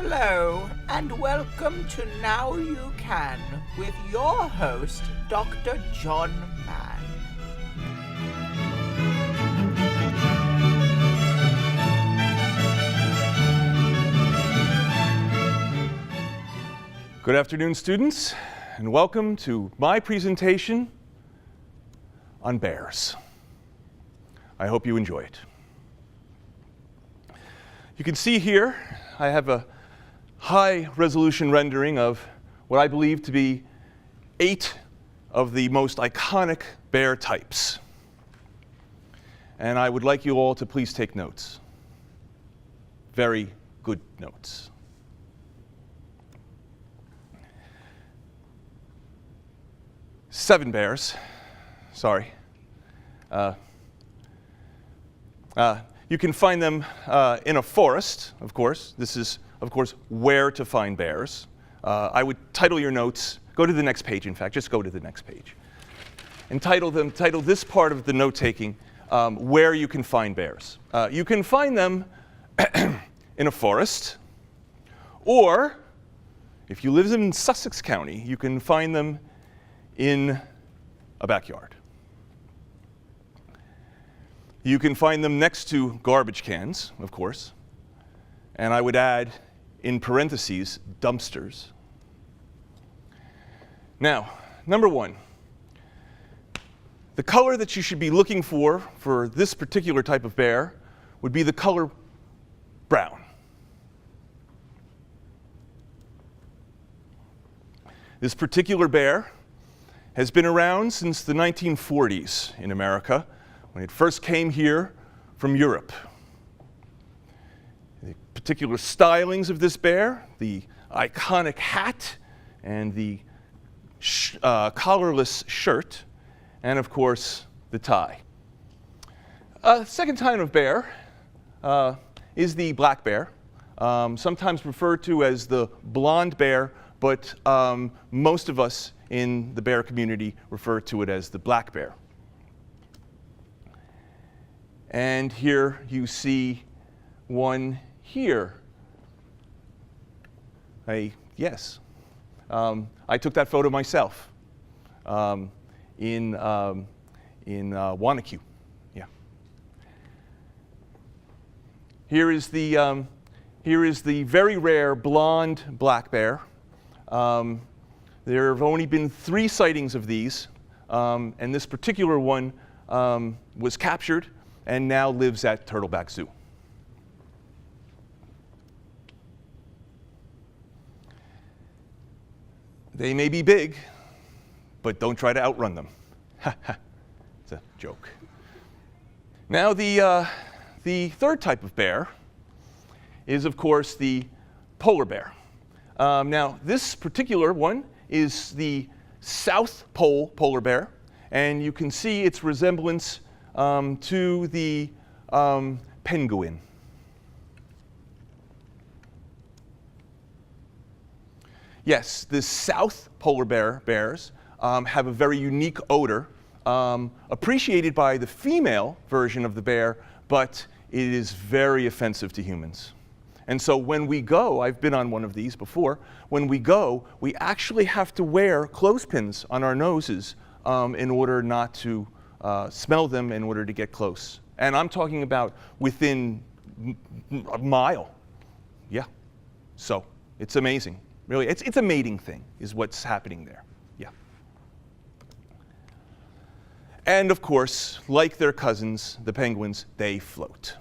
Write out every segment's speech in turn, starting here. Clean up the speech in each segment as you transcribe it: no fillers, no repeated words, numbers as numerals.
Hello, and welcome to Now You Can with your host, Dr. John Mann. Good afternoon, students, and welcome to my presentation on bears. I hope you enjoy it. You can see here I have a high-resolution rendering of what I believe to be 8 of the most iconic bear types. And I would like you all to please take notes. Very good notes. Seven bears. Sorry. You can find them in a forest, of course. This is, of course, where to find bears. I would title your notes, go to the next page, in fact, just go to the next page. And title this part of the note-taking, where you can find bears. You can find them in a forest, or if you live in Sussex County, you can find them in a backyard. You can find them next to garbage cans, of course, and I would add, in parentheses, dumpsters. Now, number one, the color that you should be looking for this particular type of bear would be the color brown. This particular bear has been around since the 1940s in America, when it first came here from Europe. The particular stylings of this bear, the iconic hat and the collarless shirt, and of course, the tie. Second type of bear is the black bear, sometimes referred to as the blonde bear, but most of us in the bear community refer to it as the black bear. And here you see one here. Yes, I took that photo myself in Wanacue. Yeah. Here is the very rare blonde black bear. There have only been 3 sightings of these, and this particular one was captured and now lives at Turtleback Zoo. They may be big, but don't try to outrun them. It's a joke. Now the third type of bear is, of course, the polar bear. Now this particular one is the South Pole polar bear, and you can see its resemblance to the penguin. Yes, the South polar bears have a very unique odor, appreciated by the female version of the bear, but it is very offensive to humans. And so when we go, I've been on one of these before, when we go, we actually have to wear clothespins on our noses in order not to smell them, in order to get close. And I'm talking about within a mile. Yeah. So it's amazing. Really, it's a mating thing is what's happening there. Yeah. And of course, like their cousins, the penguins, they float.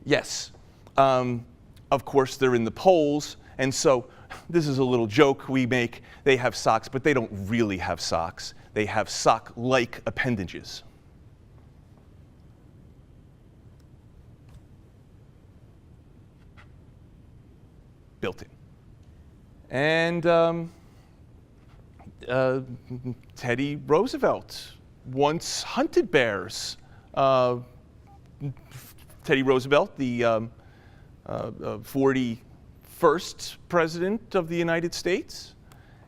Yes. Of course, they're in the poles, and so this is a little joke we make. They have socks, but they don't really have socks. They have sock-like appendages. Built in. And Teddy Roosevelt once hunted bears. Teddy Roosevelt, the 41st president of the United States,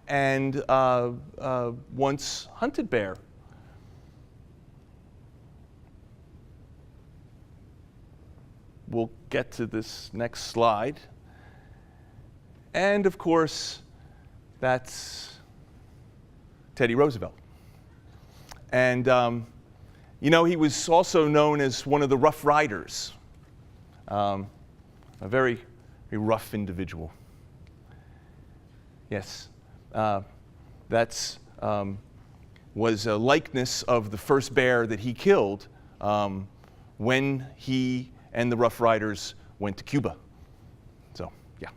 and once hunted bear. we'll get to this next slide. And of course, that's Teddy Roosevelt. And you know, he was also known as one of the Rough Riders, a very rough individual. Yes, that's was a likeness of the first bear that he killed when he and the Rough Riders went to Cuba. So, yeah.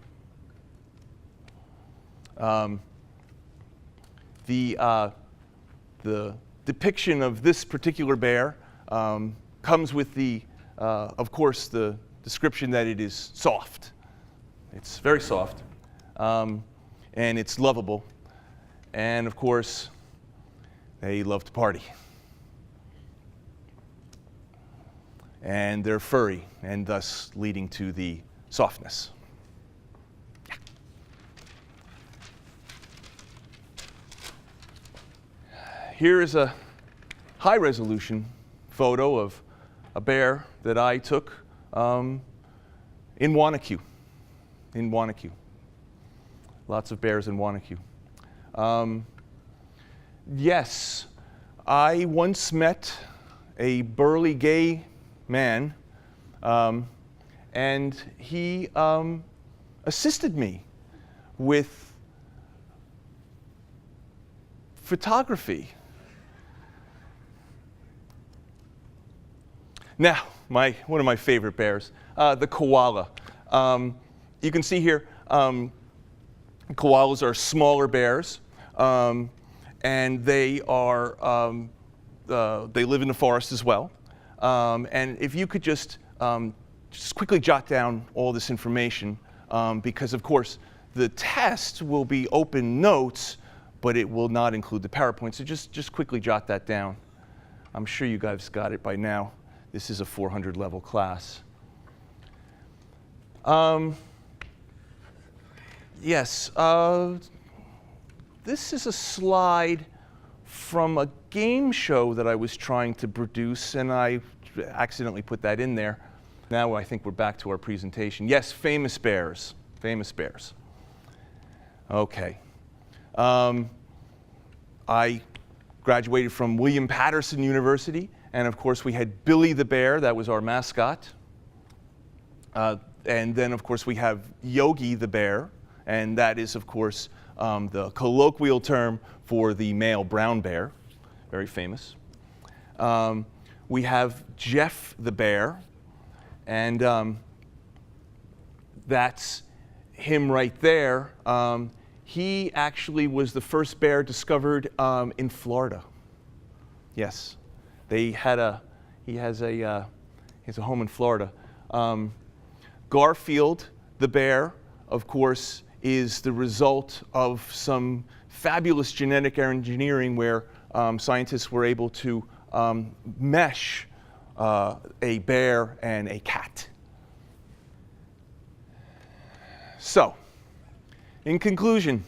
The depiction of this particular bear comes with the, of course, the description that it is soft. It's very soft, and it's lovable, and of course, they love to party. And they're furry, and thus leading to the softness. Yeah. Here is a high-resolution photo of a bear that I took in Wanacue. Lots of bears in Wanacue. Yes, I once met a burly gay man, and he assisted me with photography. Now, one of my favorite bears, the koala. You can see here, koalas are smaller bears, and they are they live in the forest as well. And if you could just quickly jot down all this information, because of course the test will be open notes, but it will not include the PowerPoint. So just quickly jot that down. I'm sure you guys got it by now. This is a 400 level class. Yes, this is a slide from a game show that I was trying to produce, and I accidentally put that in there. Now I think we're back to our presentation. Yes, famous bears. Famous bears. Okay. I graduated from William Patterson University, and of course we had Billy the Bear, that was our mascot. And then of course we have Yogi the Bear, and that is of course the colloquial term for the male brown bear, very famous. We have Jeff the Bear, and that's him right there. He actually was the first bear discovered in Florida. Yes, he has a home in Florida. Garfield the bear, of course, is the result of some fabulous genetic engineering where scientists were able to mesh a bear and a cat. So, in conclusion,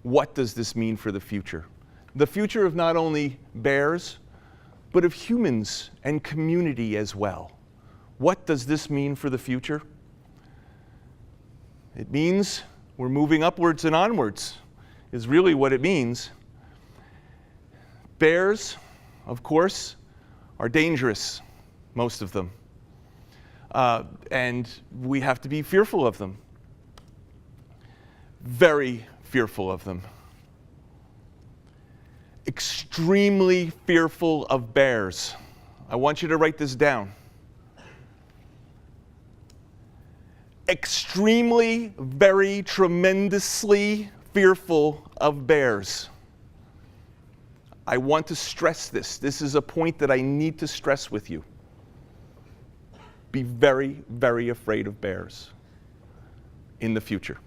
what does this mean for the future? The future of not only bears, but of humans and community as well. What does this mean for the future? It means we're moving upwards and onwards, is really what it means. Bears, of course, are dangerous, most of them. And we have to be fearful of them. Very fearful of them. Extremely fearful of bears. I want you to write this down. Extremely, very, tremendously fearful of bears. I want to stress this. This is a point that I need to stress with you. Be very, very afraid of bears in the future.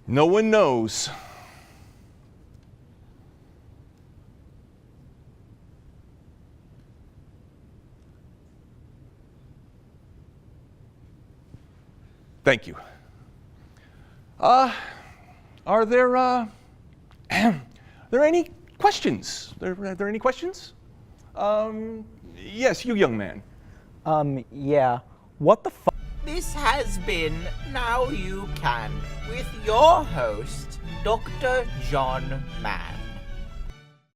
No one knows Thank you. Are there any questions? Are there any questions? Yes, you young man. Yeah. What the fuck? This has been Now You Can with your host, Dr. John Mann.